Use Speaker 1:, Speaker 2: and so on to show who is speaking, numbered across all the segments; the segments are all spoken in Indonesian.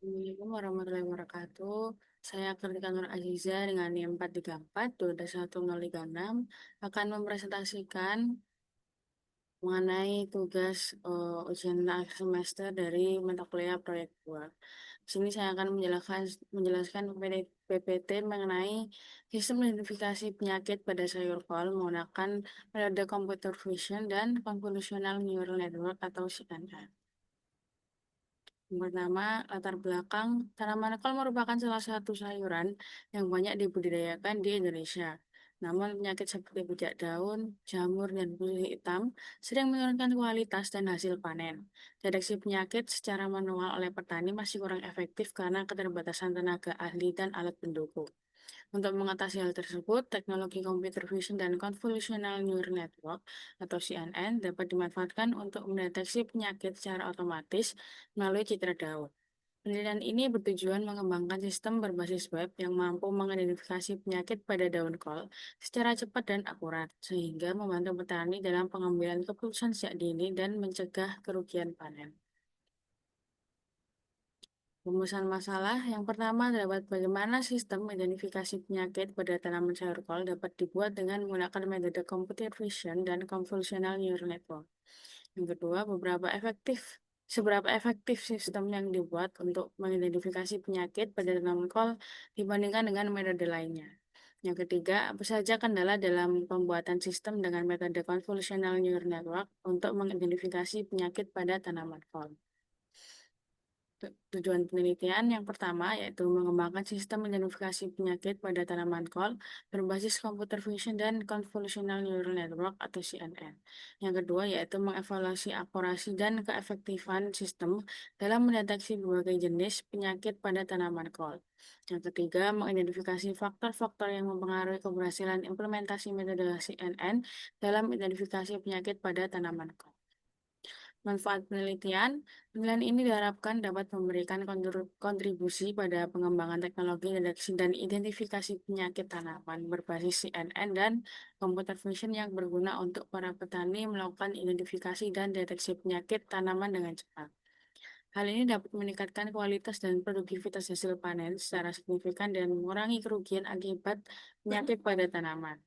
Speaker 1: Assalamualaikum warahmatullahi wabarakatuh. Saya Kartika Nur Aziza dengan NIM 434 21136 akan mempresentasikan mengenai tugas ujian akhir semester dari mata kuliah proyek 2. Di sini saya akan menjelaskan PPT mengenai sistem identifikasi penyakit pada sayur kol menggunakan metode computer vision dan convolutional neural network atau CNN. Yang pertama, latar belakang tanaman kol merupakan salah satu sayuran yang banyak dibudidayakan di Indonesia. Namun penyakit seperti bujak daun, jamur, dan kulit hitam sering menurunkan kualitas dan hasil panen. Deteksi penyakit secara manual oleh petani masih kurang efektif karena keterbatasan tenaga ahli dan alat pendukung. Untuk mengatasi hal tersebut, teknologi computer vision dan convolutional neural network atau CNN dapat dimanfaatkan untuk mendeteksi penyakit secara otomatis melalui citra daun. Penelitian ini bertujuan mengembangkan sistem berbasis web yang mampu mengidentifikasi penyakit pada daun kol secara cepat dan akurat, sehingga membantu petani dalam pengambilan keputusan sejak dini dan mencegah kerugian panen. Rumusan masalah yang pertama terdapat bagaimana sistem identifikasi penyakit pada tanaman sayur kol dapat dibuat dengan menggunakan metode computer vision dan convolutional neural network. Yang kedua, seberapa efektif sistem yang dibuat untuk mengidentifikasi penyakit pada tanaman kol dibandingkan dengan metode lainnya. Yang ketiga, apa saja kendala dalam pembuatan sistem dengan metode convolutional neural network untuk mengidentifikasi penyakit pada tanaman kol. Tujuan penelitian yang pertama yaitu mengembangkan sistem identifikasi penyakit pada tanaman kol berbasis computer vision dan convolutional neural network atau CNN. Yang kedua yaitu mengevaluasi akurasi dan keefektifan sistem dalam mendeteksi berbagai jenis penyakit pada tanaman kol. Yang ketiga, mengidentifikasi faktor-faktor yang mempengaruhi keberhasilan implementasi metode CNN dalam identifikasi penyakit pada tanaman kol. Manfaat penelitian ini diharapkan dapat memberikan kontribusi pada pengembangan teknologi deteksi dan identifikasi penyakit tanaman berbasis CNN dan computer vision yang berguna untuk para petani melakukan identifikasi dan deteksi penyakit tanaman dengan cepat. Hal ini dapat meningkatkan kualitas dan produktivitas hasil panen secara signifikan dan mengurangi kerugian akibat penyakit pada tanaman.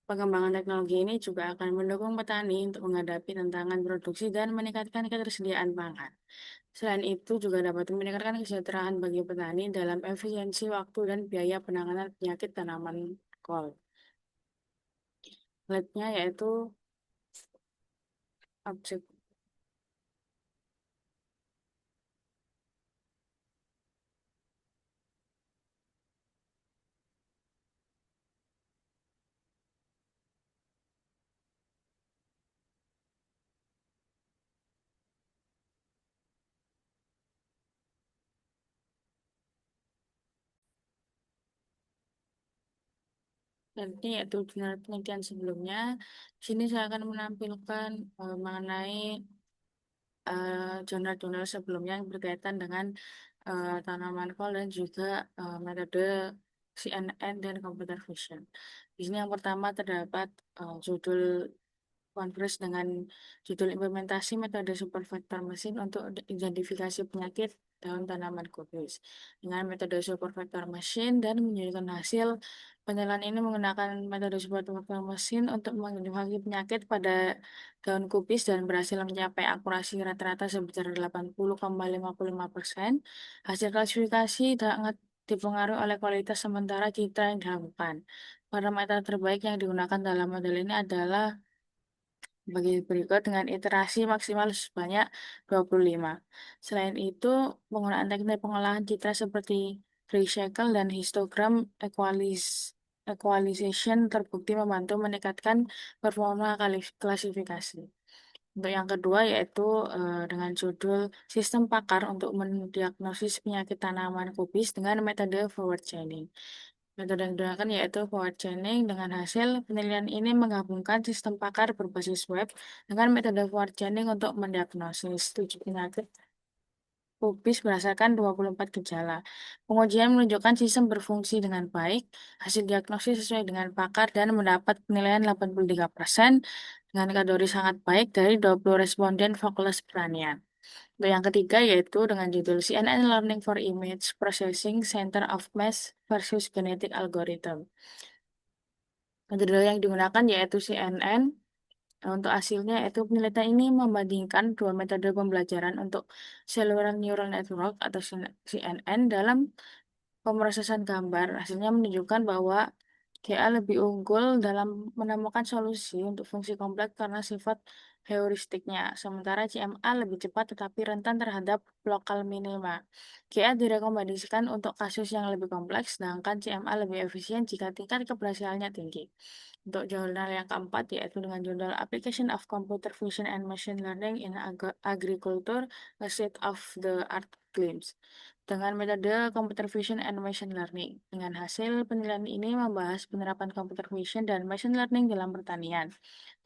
Speaker 1: Pengembangan teknologi ini juga akan mendukung petani untuk menghadapi tantangan produksi dan meningkatkan ketersediaan pangan. Selain itu, juga dapat meningkatkan kesejahteraan bagi petani dalam efisiensi waktu dan biaya penanganan penyakit tanaman kol. Selanjutnya yaitu objek. Selanjutnya yaitu jurnal penelitian sebelumnya. Di sini saya akan menampilkan mengenai jurnal-jurnal sebelumnya yang berkaitan dengan tanaman kol dan juga metode CNN dan computer vision. Di sini yang pertama terdapat judul conference dengan judul implementasi metode supervector mesin untuk identifikasi penyakit daun tanaman kubis. Dengan metode supervector mesin dan menunjukkan hasil penilaian ini menggunakan metode supervector mesin untuk mengidentifikasi penyakit pada daun kubis dan berhasil mencapai akurasi rata-rata sebesar 80,55%. Hasil klasifikasi sangat dipengaruhi oleh kualitas sementara citra yang dilakukan. Parameter terbaik yang digunakan dalam model ini adalah bagi berikut dengan iterasi maksimal sebanyak 25. Selain itu, penggunaan teknik pengolahan citra seperti recycle dan histogram equalization terbukti membantu meningkatkan performa klasifikasi. Untuk yang kedua yaitu dengan judul Sistem Pakar untuk mendiagnosis penyakit tanaman kubis dengan metode forward chaining. Metode yang digunakan yaitu forward chaining. Dengan hasil penelitian ini menggabungkan sistem pakar berbasis web dengan metode forward chaining untuk mendiagnosis 7 penyakit kubis berdasarkan 24 gejala. Pengujian menunjukkan sistem berfungsi dengan baik, hasil diagnosis sesuai dengan pakar dan mendapat penilaian 83% dengan kategori sangat baik dari 20 responden Fakultas Pertanian. Untuk yang ketiga yaitu dengan judul CNN Learning for Image Processing Center of Mass versus Genetic Algorithm. Metode yang digunakan yaitu CNN. Untuk hasilnya yaitu penelitian ini membandingkan dua metode pembelajaran untuk Cellular Neural Network atau CNN dalam pemrosesan gambar. Hasilnya menunjukkan bahwa GA lebih unggul dalam menemukan solusi untuk fungsi kompleks karena sifat heuristiknya, sementara CMA lebih cepat tetapi rentan terhadap lokal minima. GA direkomendasikan untuk kasus yang lebih kompleks, sedangkan CMA lebih efisien jika tingkat keberhasilannya tinggi. Untuk jurnal yang keempat yaitu dengan jurnal Application of Computer Vision and Machine Learning in Agriculture, a State of the Art Claims dengan metode Computer Vision and Machine Learning. Dengan hasil penilaian ini membahas penerapan Computer Vision dan Machine Learning dalam pertanian,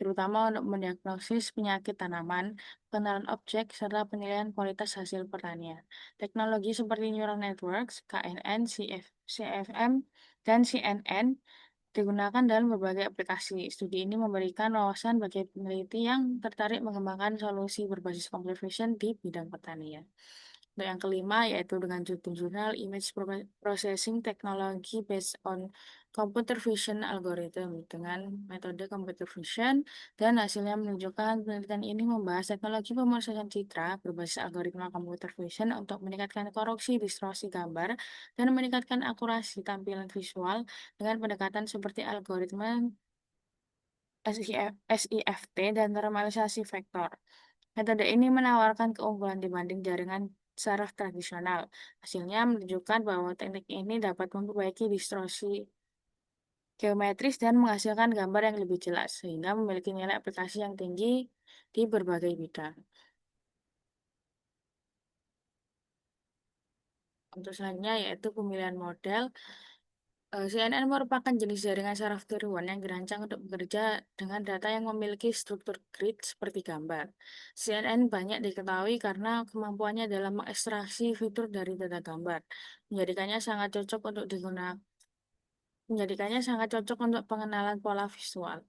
Speaker 1: terutama untuk mendiagnosis penyakit tanaman, pengenalan objek, serta penilaian kualitas hasil pertanian. Teknologi seperti Neural Networks, KNN, CFM, dan CNN digunakan dalam berbagai aplikasi. Studi ini memberikan wawasan bagi peneliti yang tertarik mengembangkan solusi berbasis computer vision di bidang pertanian. Untuk yang kelima yaitu dengan jurnal Image Processing Technology based on Computer Vision Algorithm dengan metode Computer Vision dan hasilnya menunjukkan penelitian ini membahas teknologi pemrosesan citra berbasis algoritma Computer Vision untuk meningkatkan koreksi distorsi gambar dan meningkatkan akurasi tampilan visual dengan pendekatan seperti algoritma SIFT dan normalisasi vektor. Metode ini menawarkan keunggulan dibanding jaringan saraf tradisional. Hasilnya menunjukkan bahwa teknik ini dapat memperbaiki distorsi geometris dan menghasilkan gambar yang lebih jelas, sehingga memiliki nilai aplikasi yang tinggi di berbagai bidang. Untuk selanjutnya yaitu pemilihan model. CNN merupakan jenis jaringan saraf tiruan yang dirancang untuk bekerja dengan data yang memiliki struktur grid seperti gambar. CNN banyak diketahui karena kemampuannya dalam mengekstraksi fitur dari data gambar, menjadikannya sangat cocok untuk digunakan untuk pengenalan pola visual.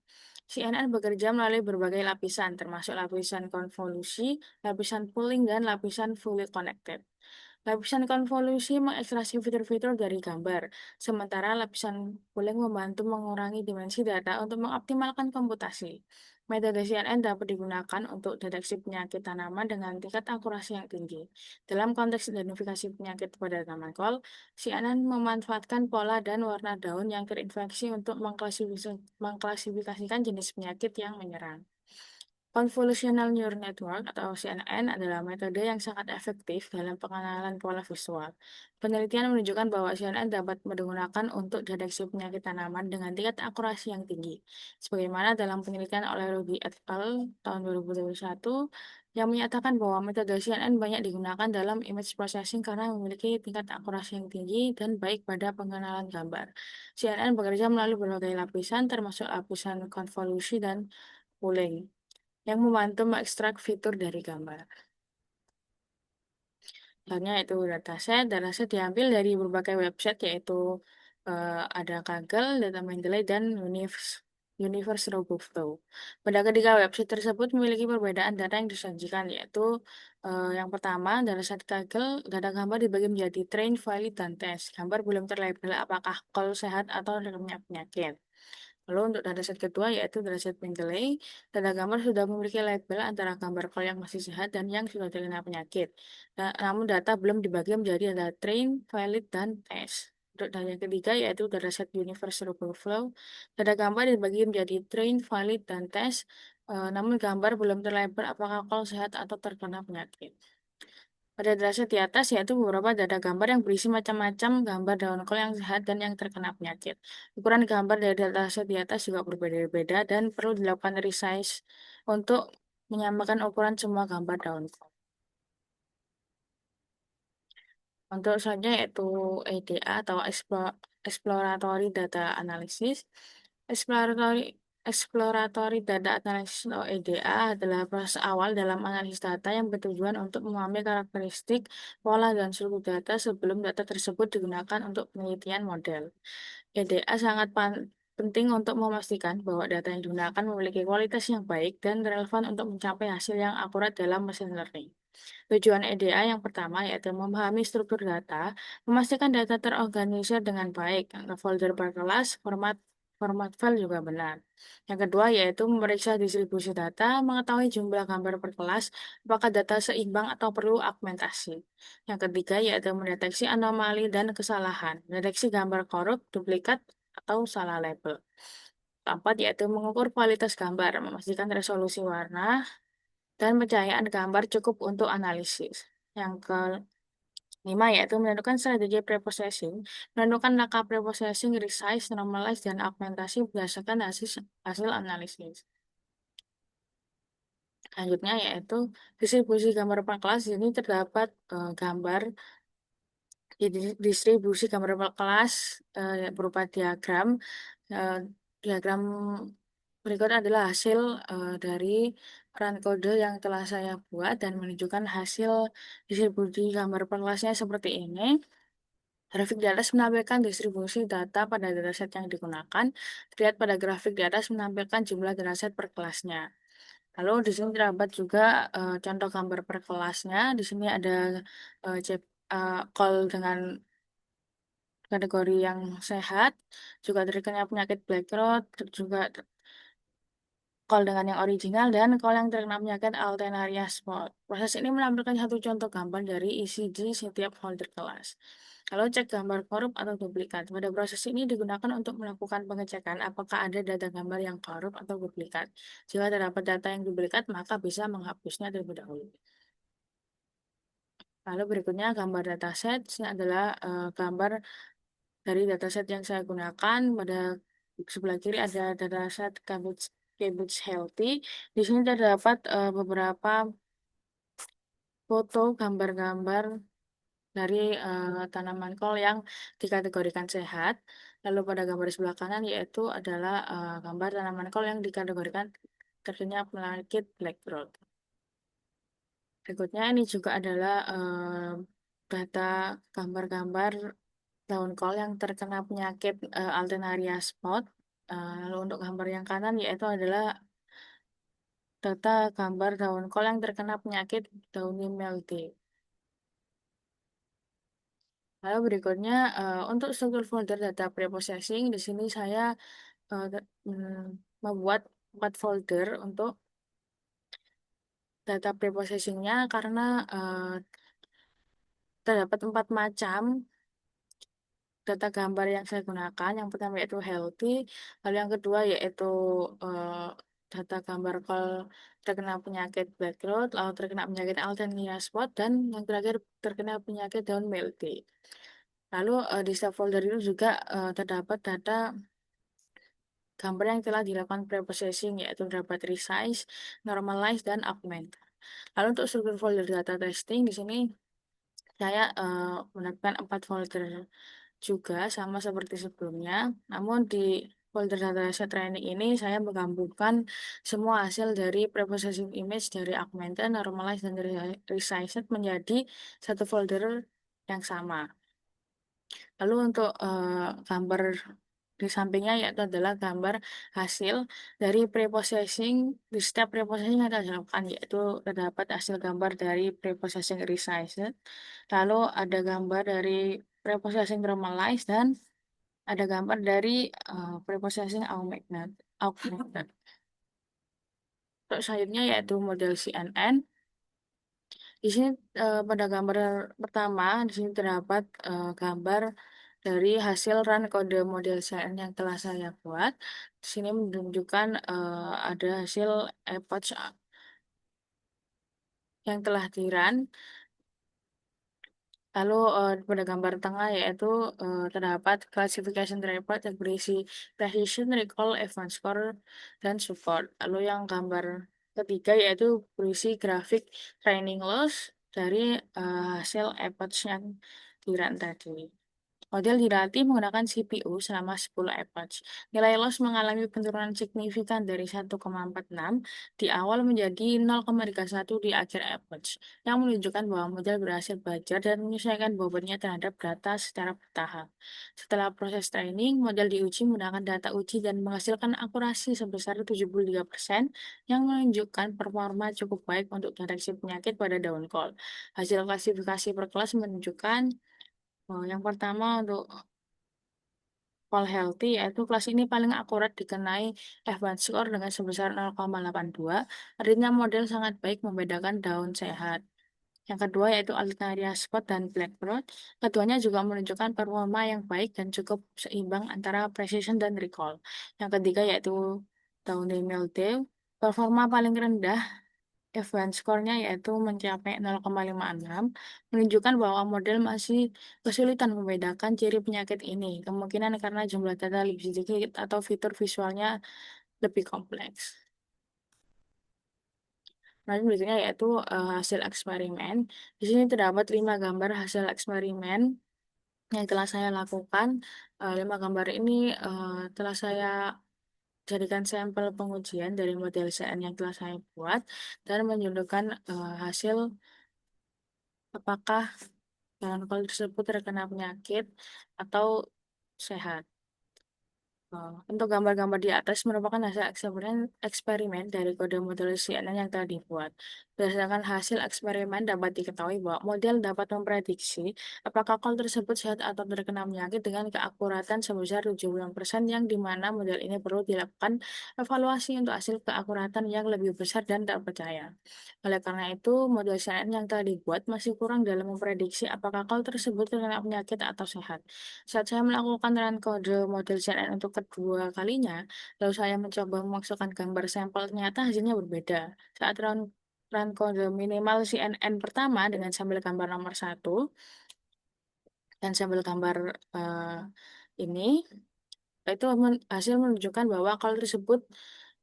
Speaker 1: CNN bekerja melalui berbagai lapisan, termasuk lapisan konvolusi, lapisan pooling, dan lapisan fully connected. Lapisan konvolusi mengekstraksi fitur-fitur dari gambar, sementara lapisan pooling membantu mengurangi dimensi data untuk mengoptimalkan komputasi. Metode CNN dapat digunakan untuk deteksi penyakit tanaman dengan tingkat akurasi yang tinggi. Dalam konteks identifikasi penyakit pada tanaman kol, CNN memanfaatkan pola dan warna daun yang terinfeksi untuk mengklasifikasikan jenis penyakit yang menyerang. Convolutional Neural Network atau CNN adalah metode yang sangat efektif dalam pengenalan pola visual. Penelitian menunjukkan bahwa CNN dapat digunakan untuk deteksi penyakit tanaman dengan tingkat akurasi yang tinggi. Sebagaimana dalam penelitian oleh Ruby et al. Tahun 2021 yang menyatakan bahwa metode CNN banyak digunakan dalam image processing karena memiliki tingkat akurasi yang tinggi dan baik pada pengenalan gambar. CNN bekerja melalui berbagai lapisan termasuk lapisan konvolusi dan pooling yang membantu mengekstrak fitur dari gambar. Contohnya itu dataset. Dataset diambil dari berbagai website yaitu ada Kaggle, Data Mendeley, dan Universe RoboFlow. Pada ketiga website tersebut memiliki perbedaan data yang disajikan yaitu yang pertama dataset Kaggle, data gambar dibagi menjadi train, valid, dan test. Gambar belum terlabel apakah kol sehat atau punya penyakit. Lalu untuk dataset kedua yaitu dataset Mendeley, data gambar sudah memiliki label antara gambar kol yang masih sehat dan yang sudah terkena penyakit. Namun data belum dibagi menjadi data train, valid, dan test. Untuk data yang ketiga yaitu dataset Universal Overflow, data gambar dibagi menjadi train, valid, dan test. Namun gambar belum terlabel apakah kol sehat atau terkena penyakit. Pada dataset di atas yaitu beberapa data gambar yang berisi macam-macam gambar daun kol yang sehat dan yang terkena penyakit. Ukuran gambar dari dataset di atas juga berbeda-beda dan perlu dilakukan resize untuk menyamakan ukuran semua gambar daun kol. Untuk selanjutnya yaitu EDA atau Exploratory Data Analysis. Exploratory Exploratory Data Analysis atau EDA adalah proses awal dalam analisis data yang bertujuan untuk memahami karakteristik, pola, dan struktur data sebelum data tersebut digunakan untuk penelitian model. EDA sangat penting untuk memastikan bahwa data yang digunakan memiliki kualitas yang baik dan relevan untuk mencapai hasil yang akurat dalam machine learning. Tujuan EDA yang pertama yaitu memahami struktur data, memastikan data terorganisir dengan baik, folder per kelas, format file juga benar. Yang kedua yaitu memeriksa distribusi data, mengetahui jumlah gambar per kelas, apakah data seimbang atau perlu augmentasi. Yang ketiga yaitu mendeteksi anomali dan kesalahan, mendeteksi gambar korup, duplikat, atau salah label. Keempat yaitu mengukur kualitas gambar, memastikan resolusi warna, dan pencahayaan gambar cukup untuk analisis. Yang kelima yaitu menentukan strategi preprocessing, menentukan langkah preprocessing, resize, normalize, dan augmentasi berdasarkan hasil analisis. Selanjutnya yaitu distribusi gambar per kelas. Ini terdapat gambar di distribusi gambar per kelas berupa diagram. Eh, Diagram berikut adalah hasil dari run kode yang telah saya buat dan menunjukkan hasil distribusi gambar per kelasnya seperti ini. Grafik di atas menampilkan distribusi data pada dataset yang digunakan. Terlihat pada grafik di atas menampilkan jumlah dataset per kelasnya. Lalu di sini terdapat juga contoh gambar per kelasnya. Di sini ada call dengan kategori yang sehat, juga terkena penyakit black rot, juga call dengan yang original, dan call yang terkena penyakit Alternaria spot. Proses ini menampilkan satu contoh gambar dari ECG setiap holder kelas. Lalu cek gambar korup atau duplikat. Pada proses ini digunakan untuk melakukan pengecekan apakah ada data gambar yang korup atau duplikat. Jika terdapat data yang duplikat, maka bisa menghapusnya terlebih dahulu. Lalu berikutnya gambar dataset. Ini adalah gambar dari dataset yang saya gunakan. Pada sebelah kiri ada dataset Cabbage Healthy. Di sini terdapat beberapa foto gambar-gambar dari tanaman kol yang dikategorikan sehat. Lalu pada gambar sebelah kanan yaitu adalah gambar tanaman kol yang dikategorikan terkena penyakit black rot. Berikutnya ini juga adalah data gambar-gambar daun kol yang terkena penyakit Alternaria spot. Lalu untuk gambar yang kanan yaitu adalah data gambar daun kol yang terkena penyakit downy mildew. Lalu berikutnya untuk struktur folder data preprocessing di sini saya membuat 4 folder untuk data preprocessingnya karena terdapat 4 macam data gambar yang saya gunakan. Yang pertama yaitu healthy, lalu yang kedua yaitu eh, data gambar kol terkena penyakit black rot, lalu terkena penyakit Althenia spot, dan yang terakhir terkena penyakit daun mildew. Lalu di folder itu juga terdapat data gambar yang telah dilakukan preprocessing yaitu dapat resize, normalize, dan augment. Lalu untuk struktur folder data testing di sini saya menetapkan 4 folder juga sama seperti sebelumnya. Namun di folder dataset training ini saya menggabungkan semua hasil dari preprocessing image dari augmented, normalized, dan resized menjadi satu folder yang sama. Lalu untuk gambar di sampingnya yaitu adalah gambar hasil dari preprocessing. Di setiap preprocessing yang kita lakukan yaitu terdapat hasil gambar dari preprocessing resized. Lalu ada gambar dari preprocessing normalized dan ada gambar dari preprocessing augmented. Untuk selanjutnya yaitu model CNN. Di sini pada gambar pertama di sini terdapat gambar dari hasil run kode model CNN yang telah saya buat. Di sini menunjukkan ada hasil epoch yang telah di-run. Lalu pada gambar tengah yaitu terdapat classification report yang berisi precision, recall, advanced score, dan support. Lalu yang gambar ketiga yaitu berisi grafik training loss dari hasil epoch yang di-run tadi. Model dilatih menggunakan CPU selama 10 epoch. Nilai loss mengalami penurunan signifikan dari 1,46 di awal menjadi 0,31 di akhir epoch, yang menunjukkan bahwa model berhasil belajar dan menyesuaikan bobotnya terhadap data secara bertahap. Setelah proses training, model diuji menggunakan data uji dan menghasilkan akurasi sebesar 73% yang menunjukkan performa cukup baik untuk deteksi penyakit pada daun kol. Hasil klasifikasi per kelas menunjukkan yang pertama untuk Call Healthy, yaitu kelas ini paling akurat dikenai F1 score dengan sebesar 0,82, artinya model sangat baik membedakan daun sehat. Yang kedua yaitu Alternaria Spot dan Blackbird. Keduanya juga menunjukkan performa yang baik dan cukup seimbang antara precision dan recall. Yang ketiga yaitu Downy Mildew. Performa paling rendah F1 skornya yaitu mencapai 0,56, menunjukkan bahwa model masih kesulitan membedakan ciri penyakit ini, kemungkinan karena jumlah data lebih sedikit atau fitur visualnya lebih kompleks. Nah, berikutnya yaitu hasil eksperimen. Di sini terdapat 5 gambar hasil eksperimen yang telah saya lakukan. 5 gambar ini telah saya jadikan sampel pengujian dari model CN yang telah saya buat dan menunjukkan hasil apakah hewan kol tersebut terkena penyakit atau sehat. Untuk gambar-gambar di atas merupakan hasil eksperimen dari kode model CNN yang telah dibuat. Berdasarkan hasil eksperimen dapat diketahui bahwa model dapat memprediksi apakah kol tersebut sehat atau terkena penyakit dengan keakuratan sebesar 70% yang dimana model ini perlu dilakukan evaluasi untuk hasil keakuratan yang lebih besar dan terpercaya. Oleh karena itu, model CNN yang telah dibuat masih kurang dalam memprediksi apakah kol tersebut terkena penyakit atau sehat. Saat saya melakukan run kode model CNN untuk kedua kalinya, lalu saya mencoba memasukkan gambar sampel, ternyata hasilnya berbeda. Saat run kode minimal CNN pertama dengan sampel gambar nomor 1 dan sampel gambar ini, itu hasil menunjukkan bahwa kol tersebut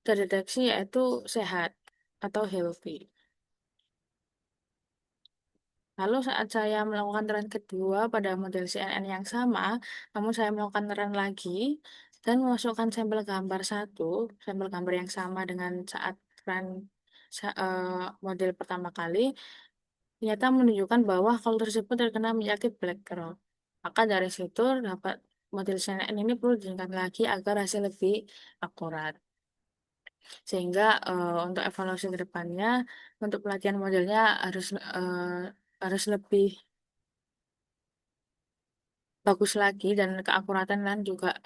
Speaker 1: terdeteksi yaitu sehat atau healthy. Lalu saat saya melakukan run kedua pada model CNN yang sama, namun saya melakukan run lagi dan memasukkan sampel gambar sampel gambar yang sama dengan saat run model pertama kali, ternyata menunjukkan bahwa kol tersebut terkena penyakit black crowd. Maka dari situ dapat model CNN ini perlu ditingkatkan lagi agar hasil lebih akurat. Sehingga untuk evaluasi ke depannya, untuk pelatihan modelnya harus lebih bagus lagi dan keakuratan dan juga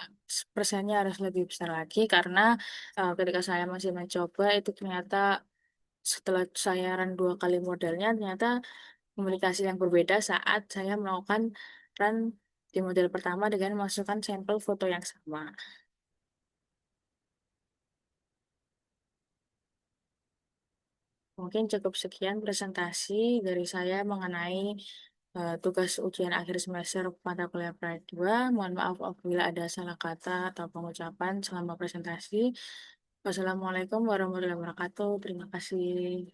Speaker 1: persennya harus lebih besar lagi karena ketika saya masih mencoba itu ternyata setelah saya run 2 kali modelnya ternyata memiliki hasil yang berbeda saat saya melakukan run di model pertama dengan memasukkan sampel foto yang sama. Mungkin cukup sekian presentasi dari saya mengenai tugas ujian akhir semester mata kuliah Pride 2. Mohon maaf apabila ada salah kata atau pengucapan selama presentasi. Wassalamualaikum warahmatullahi wabarakatuh. Terima kasih.